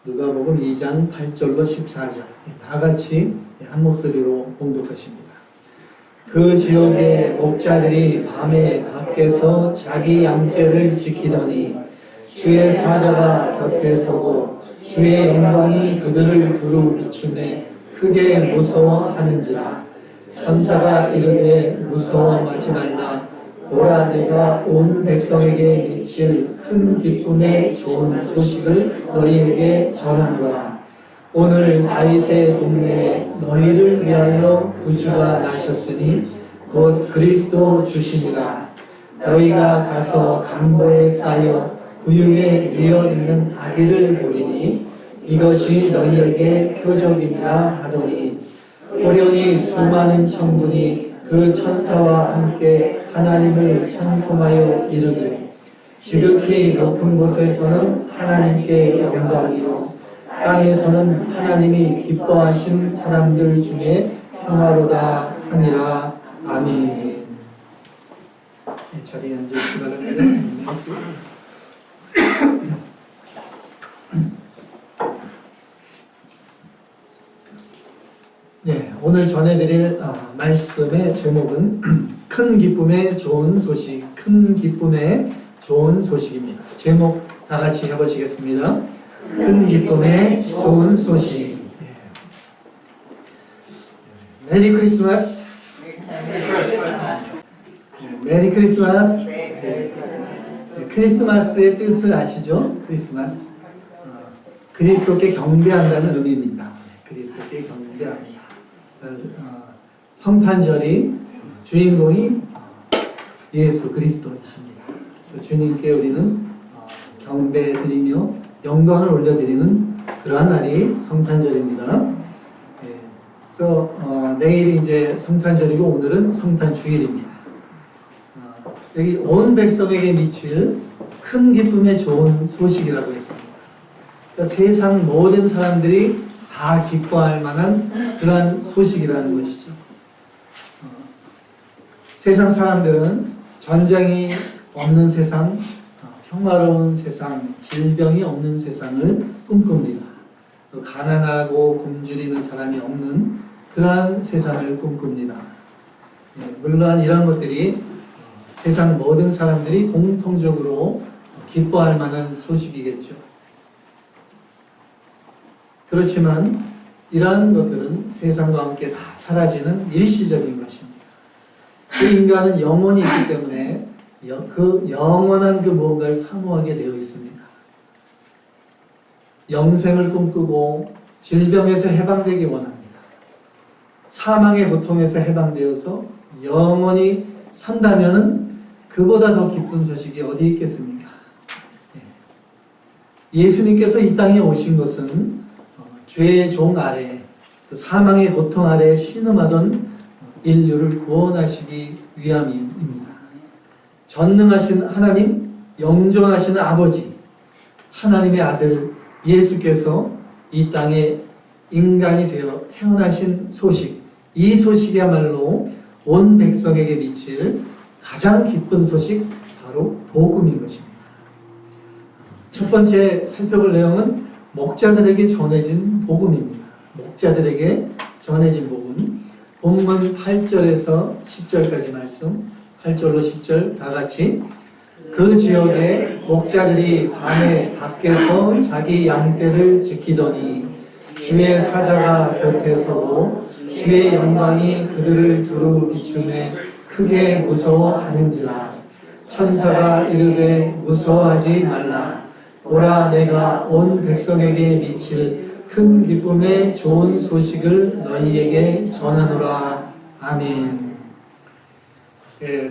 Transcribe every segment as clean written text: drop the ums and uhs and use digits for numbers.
누가복음 2장 8절로 14절 다 같이 한 목소리로 봉독하십니다. 그 지역의 목자들이 밤에 밖에서 자기 양떼를 지키더니 주의 사자가 곁에 서고 주의 영광이 그들을 두루 비추매 크게 무서워하는지라. 천사가 이르되 무서워하지 말라. 보라, 내가 온 백성에게 미칠 큰 기쁨의 좋은 소식을 너희에게 전하노라. 오늘 다윗의 동네에 너희를 위하여 구주가 나셨으니 곧 그리스도 주시니라. 너희가 가서 강보에 쌓여 구유에 누워있는 아기를 보리니 이것이 너희에게 표적이니라 하더니 호련히 수많은 천군이 그 천사와 함께 하나님을 찬송하여 이르되 지극히 높은 곳에서는 하나님께 영광이요 땅에서는 하나님이 기뻐하신 사람들 중에 평화로다 하니라. 아멘. 자리에 앉으시기 바랍니다. 네, 오늘 전해드릴 말씀의 제목은 큰 기쁨의 좋은 소식, 큰 기쁨의 좋은 소식입니다. 제목 다 같이 해보시겠습니다. 큰 기쁨의 좋은 소식. 메리 크리스마스. 메리 크리스마스. 크리스마스의 뜻을 아시죠? 크리스마스. 그리스도께 경배한다는 의미입니다. 그리스도께 경배합니다. 성탄절이 주인공이 예수 그리스도이십니다. 그래서 주님께 우리는 경배드리며 영광을 올려드리는 그러한 날이 성탄절입니다. 그래서 내일이 이제 성탄절이고 오늘은 성탄주일입니다. 여기 온 백성에게 미칠 큰 기쁨의 좋은 소식이라고 했습니다. 그러니까 세상 모든 사람들이 다 기뻐할 만한 그러한 소식이라는 것이죠. 세상 사람들은 전쟁이 없는 세상, 평화로운 세상, 질병이 없는 세상을 꿈꿉니다. 또 가난하고 굶주리는 사람이 없는 그러한 세상을 꿈꿉니다. 물론 이런 것들이 세상 모든 사람들이 공통적으로 기뻐할 만한 소식이겠죠. 그렇지만 이러한 것들은 세상과 함께 다 사라지는 일시적인 것입니다. 그 인간은 영혼이 있기 때문에 그 영원한 그 무언가를 사모하게 되어 있습니다. 영생을 꿈꾸고 질병에서 해방되기 원합니다. 사망의 고통에서 해방되어서 영원히 산다면은 그보다 더 기쁜 소식이 어디 있겠습니까? 예수님께서 이 땅에 오신 것은 죄의 종 아래, 사망의 고통 아래 신음하던 인류를 구원하시기 위함입니다. 전능하신 하나님, 영존하시는 아버지, 하나님의 아들 예수께서 이 땅에 인간이 되어 태어나신 소식, 이 소식이야말로 온 백성에게 미칠 가장 기쁜 소식, 바로 복음인 것입니다. 첫 번째 살펴볼 내용은 목자들에게 전해진 복음입니다. 목자들에게 전해진 복음. 본문 8절에서 10절까지 말씀, 8절로 10절 다 같이. 그 지역에 목자들이 밤에 밖에서 자기 양떼를 지키더니 주의 사자가 곁에 서고 주의 영광이 그들을 두루 비추매 크게 무서워하는지라. 천사가 이르되 무서워하지 말라. 보라, 내가 온 백성에게 미칠 큰 기쁨의 좋은 소식을 너희에게 전하노라. 아멘.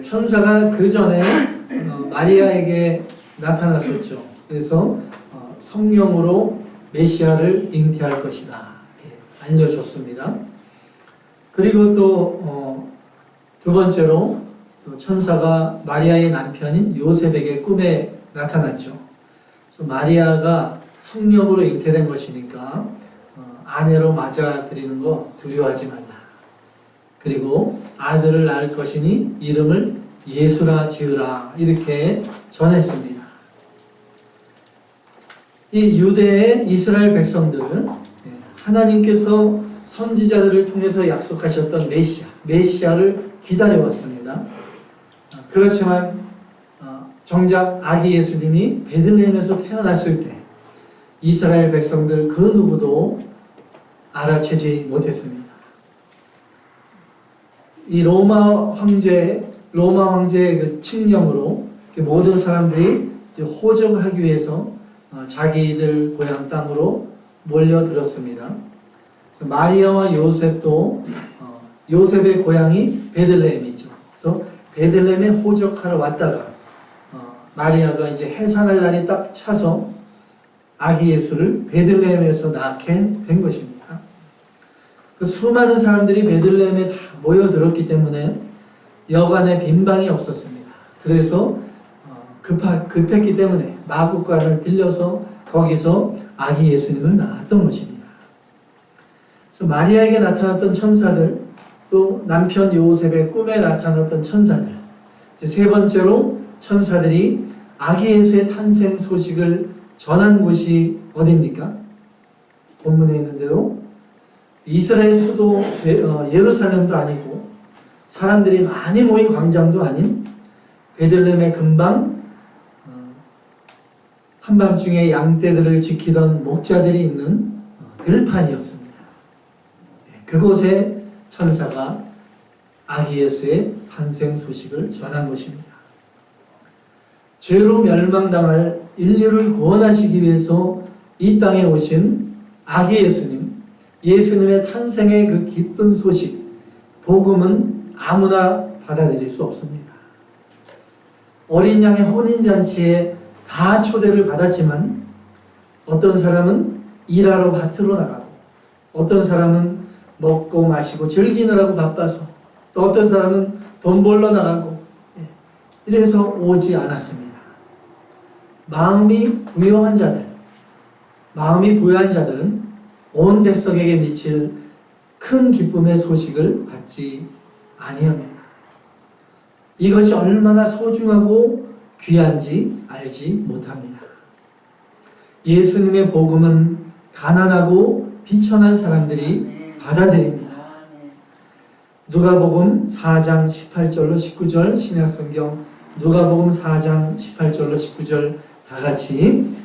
천사가 그 전에 마리아에게 나타났었죠. 그래서 성령으로 메시아를 잉태할 것이다 알려줬습니다. 그리고 또 두 번째로 천사가 마리아의 남편인 요셉에게 꿈에 나타났죠. 마리아가 성령으로 잉태된 것이니까 아내로 맞아들이는 거 두려워하지 말라. 그리고 아들을 낳을 것이니 이름을 예수라 지으라, 이렇게 전했습니다. 이 유대의 이스라엘 백성들, 하나님께서 선지자들을 통해서 약속하셨던 메시아를 기다려왔습니다. 그렇지만 정작 아기 예수님이 베들레헴에서 태어났을 때 이스라엘 백성들 그 누구도 알아채지 못했습니다. 이 로마 황제의 그 칙령으로 모든 사람들이 호적을 하기 위해서 자기들 고향 땅으로 몰려들었습니다. 마리아와 요셉도 요셉의 고향이 베들레헴이죠. 그래서 베들레헴에 호적하러 왔다가 마리아가 이제 해산할 날이 딱 차서 아기 예수를 베들레헴에서 낳게 된 것입니다. 그 수많은 사람들이 베들레헴에 다 모여들었기 때문에 여간에 빈 방이 없었습니다. 그래서 급했기 때문에 마구간을 빌려서 거기서 아기 예수님을 낳았던 것입니다. 그래서 마리아에게 나타났던 천사들, 또 남편 요셉의 꿈에 나타났던 천사들, 이제 세 번째로 천사들이 아기 예수의 탄생 소식을 전한 곳이 어디입니까? 본문에 있는 대로 이스라엘 수도 예루살렘도 아니고 사람들이 많이 모인 광장도 아닌 베들레헴의 근방 한밤중에 양떼들을 지키던 목자들이 있는 들판이었습니다. 그곳에 천사가 아기 예수의 탄생 소식을 전한 것입니다. 죄로 멸망당할 인류를 구원하시기 위해서 이 땅에 오신 아기 예수님의 탄생의 그 기쁜 소식, 복음은 아무나 받아들일 수 없습니다. 어린 양의 혼인잔치에 다 초대를 받았지만 어떤 사람은 일하러 밭으로 나가고 어떤 사람은 먹고 마시고 즐기느라고 바빠서 또 어떤 사람은 돈 벌러 나가고 이래서 오지 않았습니다. 마음이 부요한 자들은 온 백성에게 미칠 큰 기쁨의 소식을 받지 아니합니다. 이것이 얼마나 소중하고 귀한지 알지 못합니다. 예수님의 복음은 가난하고 비천한 사람들이 받아들입니다. 누가복음 4장 18절로 19절 신약성경 누가복음 4장 18절로 19절 다같이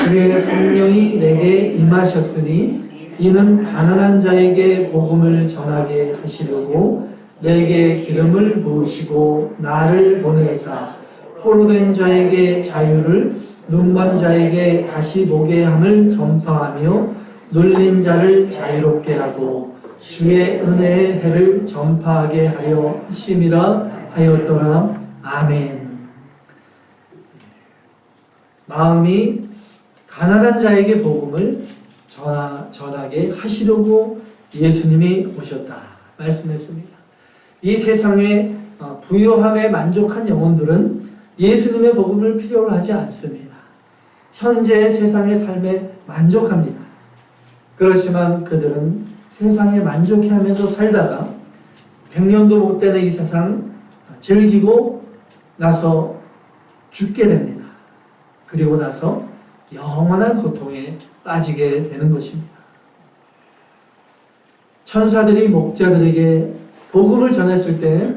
주의 성령이 내게 임하셨으니 이는 가난한 자에게 복음을 전하게 하시려고 내게 기름을 부으시고 나를 보내사 포로된 자에게 자유를 눈먼 자에게 다시 보게 함을 전파하며 눌린 자를 자유롭게 하고 주의 은혜의 해를 전파하게 하려 하심이라 하였더라. 아멘. 마음이 가난한 자에게 복음을 전하게 하시려고 예수님이 오셨다 말씀했습니다. 이 세상에 부요함에 만족한 영혼들은 예수님의 복음을 필요로 하지 않습니다. 현재의 세상의 삶에 만족합니다. 그렇지만 그들은 세상에 만족해하면서 살다가 100년도 못 되는 이 세상 즐기고 나서 죽게 됩니다. 그리고 나서 영원한 고통에 빠지게 되는 것입니다. 천사들이 목자들에게 복음을 전했을 때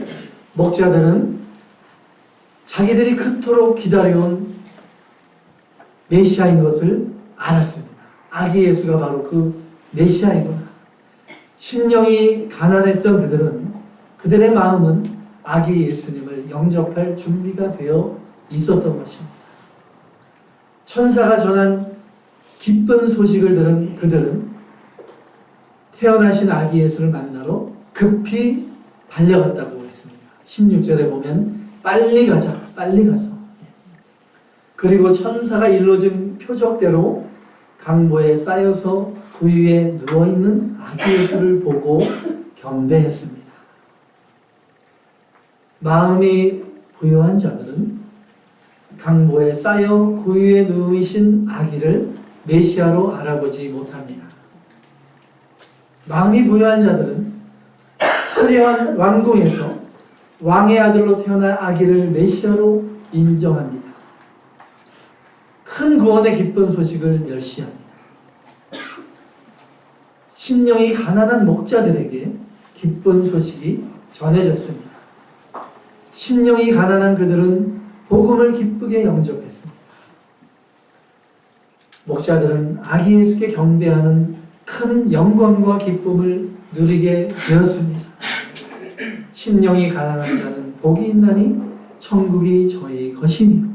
목자들은 자기들이 그토록 기다려온 메시아인 것을 알았습니다. 아기 예수가 바로 그 메시아이구나. 심령이 가난했던 그들의 마음은 아기 예수님을 영접할 준비가 되어 있었던 것입니다. 천사가 전한 기쁜 소식을 들은 그들은 태어나신 아기 예수를 만나러 급히 달려갔다고 했습니다. 16절에 보면 빨리 가자, 빨리 가서. 그리고 천사가 일러준 표적대로 강보에 쌓여서 그 위에 누워있는 아기 예수를 보고 경배했습니다. 마음이 부요한 자들은 강보에 쌓여 그 위에 누우신 아기를 메시아로 알아보지 못합니다. 마음이 부요한 자들은 화려한 왕궁에서 왕의 아들로 태어난 아기를 메시아로 인정합니다. 큰 구원의 기쁜 소식을 멸시합니다. 심령이 가난한 목자들에게 기쁜 소식이 전해졌습니다. 심령이 가난한 그들은 복음을 기쁘게 영접했습니다. 목자들은 아기 예수께 경배하는 큰 영광과 기쁨을 누리게 되었습니다. 심령이 가난한 자는 복이 있나니 천국이 저희 것이니라.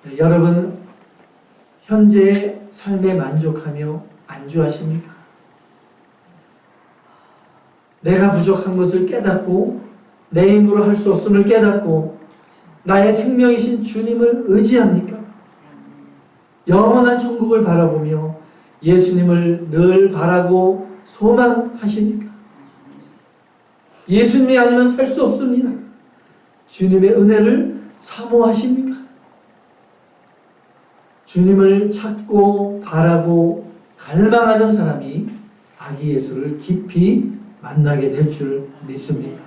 네, 여러분 현재의 삶에 만족하며 안주하십니까? 내가 부족한 것을 깨닫고 내 힘으로 할 수 없음을 깨닫고 나의 생명이신 주님을 의지합니까? 영원한 천국을 바라보며 예수님을 늘 바라고 소망하십니까? 예수님이 아니면 살 수 없습니다. 주님의 은혜를 사모하십니까? 주님을 찾고 바라고 갈망하는 사람이 아기 예수를 깊이 만나게 될 줄 믿습니다.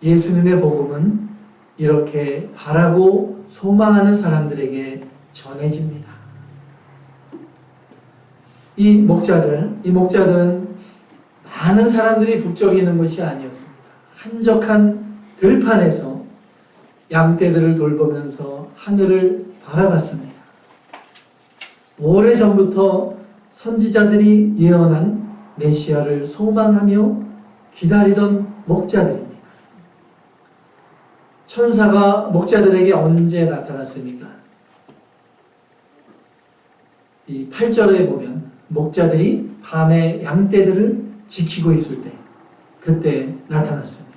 예수님의 복음은 이렇게 바라고 소망하는 사람들에게 전해집니다. 이 목자들은 많은 사람들이 북적이는 것이 아니었습니다. 한적한 들판에서 양떼들을 돌보면서 하늘을 바라봤습니다. 오래전부터 선지자들이 예언한 메시아를 소망하며 기다리던 목자들입니다. 천사가 목자들에게 언제 나타났습니까? 이 8절에 보면 목자들이 밤에 양떼들을 지키고 있을 때 그때 나타났습니다.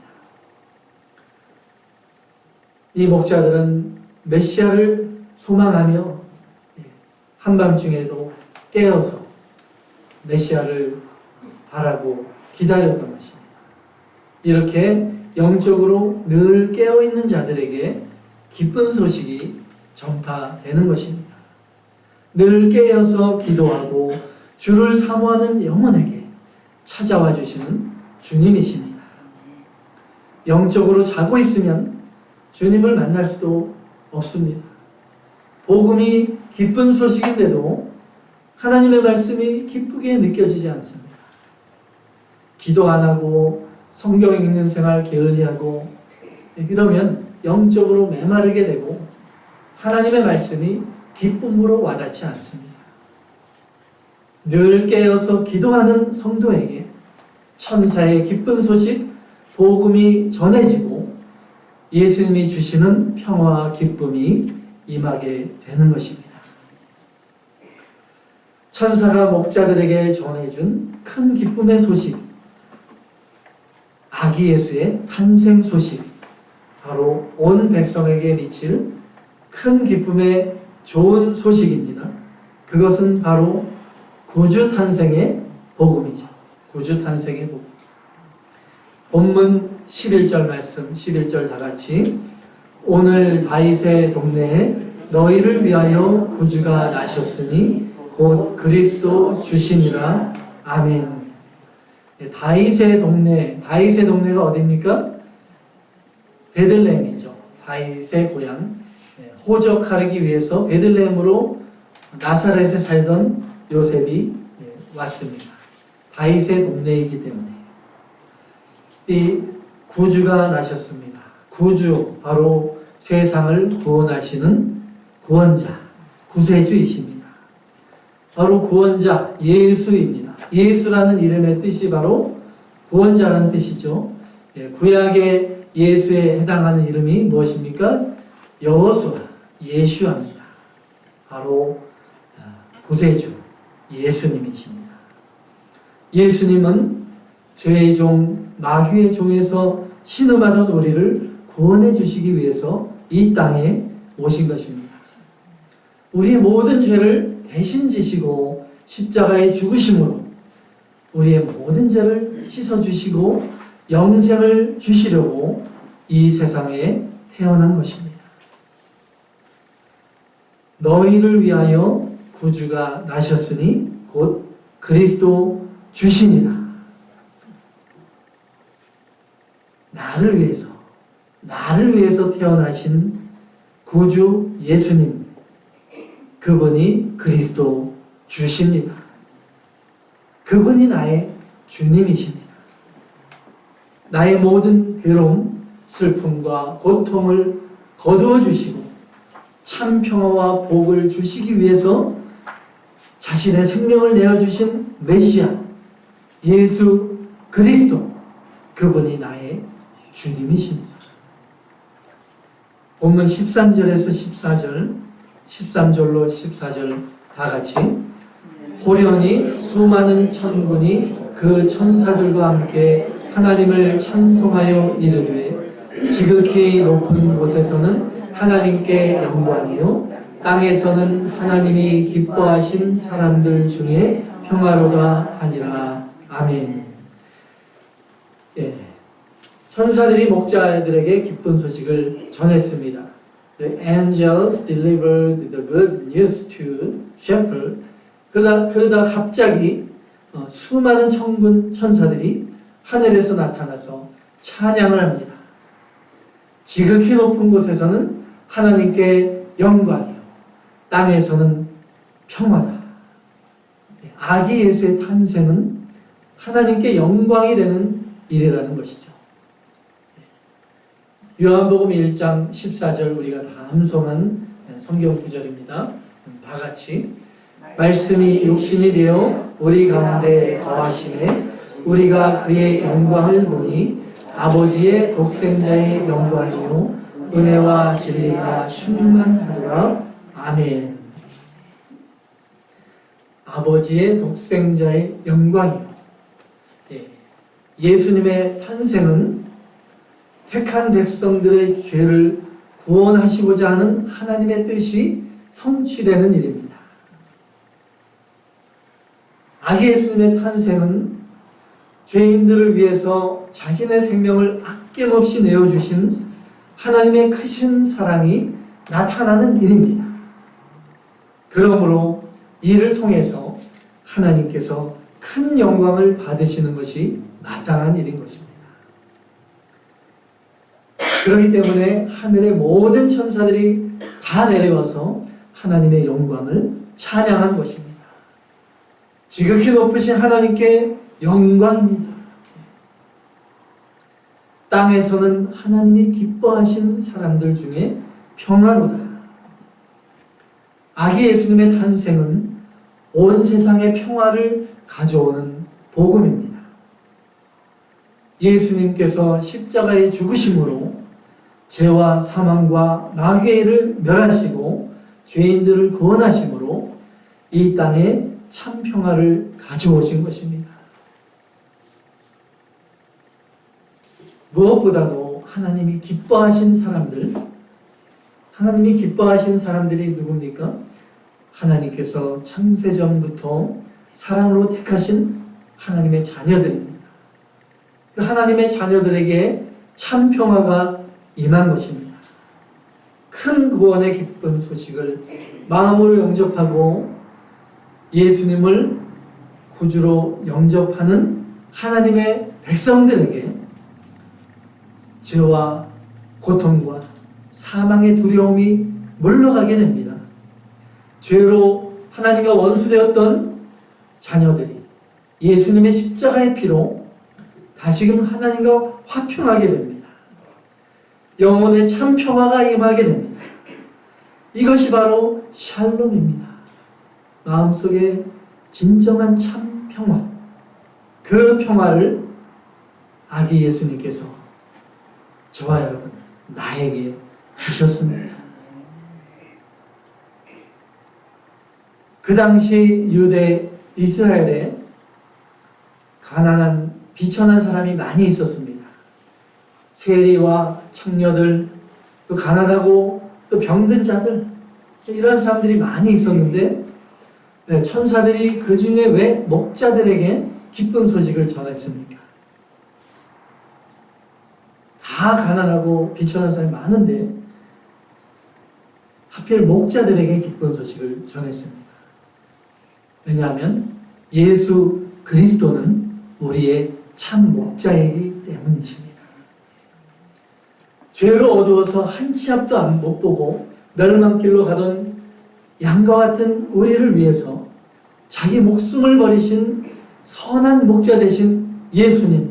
이 목자들은 메시아를 소망하며 한밤중에도 깨어서 메시아를 바라고 기다렸던 것입니다. 이렇게 영적으로 늘 깨어있는 자들에게 기쁜 소식이 전파되는 것입니다. 늘 깨어서 기도하고 주를 사모하는 영혼에게 찾아와 주시는 주님이십니다. 영적으로 자고 있으면 주님을 만날 수도 없습니다. 복음이 기쁜 소식인데도 하나님의 말씀이 기쁘게 느껴지지 않습니다. 기도 안 하고 성경 읽는 생활 게을리하고 이러면 영적으로 메마르게 되고 하나님의 말씀이 기쁨으로 와닿지 않습니다. 늘 깨어서 기도하는 성도에게 천사의 기쁜 소식, 복음이 전해지고 예수님이 주시는 평화와 기쁨이 임하게 되는 것입니다. 천사가 목자들에게 전해준 큰 기쁨의 소식, 아기 예수의 탄생 소식, 바로 온 백성에게 미칠 큰 기쁨의 좋은 소식입니다. 그것은 바로 구주 탄생의 복음이죠. 구주 탄생의 복음. 본문 11절 말씀, 11절 다 같이 오늘 다윗의 동네에 너희를 위하여 구주가 나셨으니 곧 그리스도 주시니라. 아멘. 다윗의 동네가 어디입니까? 베들레헴이죠. 다윗의 고향. 호적하기 위해서 베들레헴으로 나사렛에 살던 요셉이 왔습니다. 다윗의 동네이기 때문에 이 구주가 나셨습니다. 구주, 바로 세상을 구원하시는 구원자, 구세주이십니다. 바로 구원자 예수입니다. 예수라는 이름의 뜻이 바로 구원자라는 뜻이죠. 구약의 예수에 해당하는 이름이 무엇입니까? 여호수아, 예슈아입니다. 바로 구세주 예수님이십니다. 예수님은 죄의 종, 마귀의 종에서 신음하던 우리를 구원해 주시기 위해서 이 땅에 오신 것입니다. 우리의 모든 죄를 대신 지시고 십자가에 죽으심으로 우리의 모든 죄를 씻어주시고 영생을 주시려고 이 세상에 태어난 것입니다. 너희를 위하여 구주가 나셨으니 곧 그리스도 주시니라. 나를 위해서 태어나신 구주 예수님, 그분이 그리스도 주십니다. 그분이 나의 주님이십니다. 나의 모든 괴로움, 슬픔과 고통을 거두어 주시고 참 평화와 복을 주시기 위해서 자신의 생명을 내어주신 메시아 예수 그리스도, 그분이 나의 주님이십니다. 본문 13절에서 14절, 13절로 14절 다 같이 호련히 수많은 천군이 그 천사들과 함께 하나님을 찬송하여 이르되 지극히 높은 곳에서는 하나님께 영광이요 땅에서는 하나님이 기뻐하신 사람들 중에 평화로가 하니라. 아멘. 예. 천사들이 목자들에게 기쁜 소식을 전했습니다. The angels delivered the good news to shepherds. 그러다 갑자기 수많은 천사들이 하늘에서 나타나서 찬양을 합니다. 지극히 높은 곳에서는 하나님께 영광이요 땅에서는 평화다. 아기 예수의 탄생은 하나님께 영광이 되는 일이라는 것이죠. 요한복음 1장 14절 우리가 다 암송한 성경 구절입니다. 다 같이 말씀이 육신이 되어 우리 가운데 거하시매 우리가 그의 영광을 보니 아버지의 독생자의 영광이요 은혜와 진리가 충만하더라. 아멘. 아버지의 독생자의 영광이요. 예수님의 탄생은 택한 백성들의 죄를 구원하시고자 하는 하나님의 뜻이 성취되는 일입니다. 아기 예수님의 탄생은 죄인들을 위해서 자신의 생명을 아낌없이 내어주신 하나님의 크신 사랑이 나타나는 일입니다. 그러므로 이를 통해서 하나님께서 큰 영광을 받으시는 것이 마땅한 일인 것입니다. 그렇기 때문에 하늘의 모든 천사들이 다 내려와서 하나님의 영광을 찬양한 것입니다. 지극히 높으신 하나님께 영광입니다. 땅에서는 하나님이 기뻐하신 사람들 중에 평화로다. 아기 예수님의 탄생은 온 세상의 평화를 가져오는 복음입니다. 예수님께서 십자가의 죽으심으로 죄와 사망과 마귀의 일을 멸하시고 죄인들을 구원하심으로 이 땅에 참 평화를 가져오신 것입니다. 무엇보다도 하나님이 기뻐하신 사람들이 누굽니까? 하나님께서 창세전부터 사랑으로 택하신 하나님의 자녀들입니다. 그 하나님의 자녀들에게 참 평화가 임한 것입니다. 큰 구원의 기쁜 소식을 마음으로 영접하고 예수님을 구주로 영접하는 하나님의 백성들에게 죄와 고통과 사망의 두려움이 물러가게 됩니다. 죄로 하나님과 원수되었던 자녀들이 예수님의 십자가의 피로 다시금 하나님과 화평하게 됩니다. 영혼의 참 평화가 임하게 됩니다. 이것이 바로 샬롬입니다. 마음속에 진정한 참 평화, 그 평화를 아기 예수님께서 저와 여러분, 나에게 주셨습니다. 그 당시 유대 이스라엘에 가난한 비천한 사람이 많이 있었습니다. 세리와 창녀들, 또 가난하고 또 병든 자들, 이런 사람들이 많이 있었는데 천사들이 그 중에 왜 목자들에게 기쁜 소식을 전했습니까? 다 가난하고 비천한 사람이 많은데 하필 목자들에게 기쁜 소식을 전했습니다. 왜냐하면 예수 그리스도는 우리의 참 목자이기 때문이십니다. 죄로 어두워서 한 치 앞도 못 보고 멸망길로 가던 양과 같은 우리를 위해서 자기 목숨을 버리신 선한 목자 되신 예수님,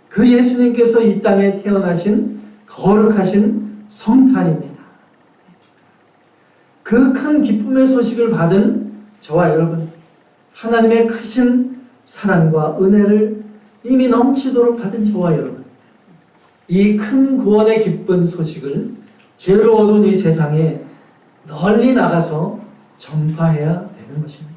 그 예수님께서 이 땅에 태어나신 거룩하신 성탄입니다. 그 큰 기쁨의 소식을 받은 저와 여러분, 하나님의 크신 사랑과 은혜를 이미 넘치도록 받은 저와 여러분, 이 큰 구원의 기쁜 소식을 죄로 어두운 이 세상에 널리 나가서 전파해야 되는 것입니다.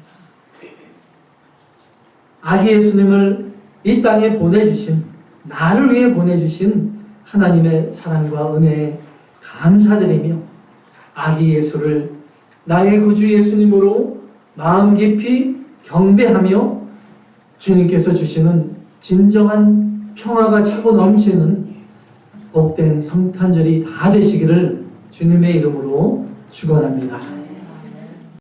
아기 예수님을 이 땅에 보내주신, 나를 위해 보내주신 하나님의 사랑과 은혜에 감사드리며 아기 예수를 나의 구주 예수님으로 마음 깊이 경배하며 주님께서 주시는 진정한 평화가 차고 넘치는 복된 성탄절이 다 되시기를 주님의 이름으로 축원합니다.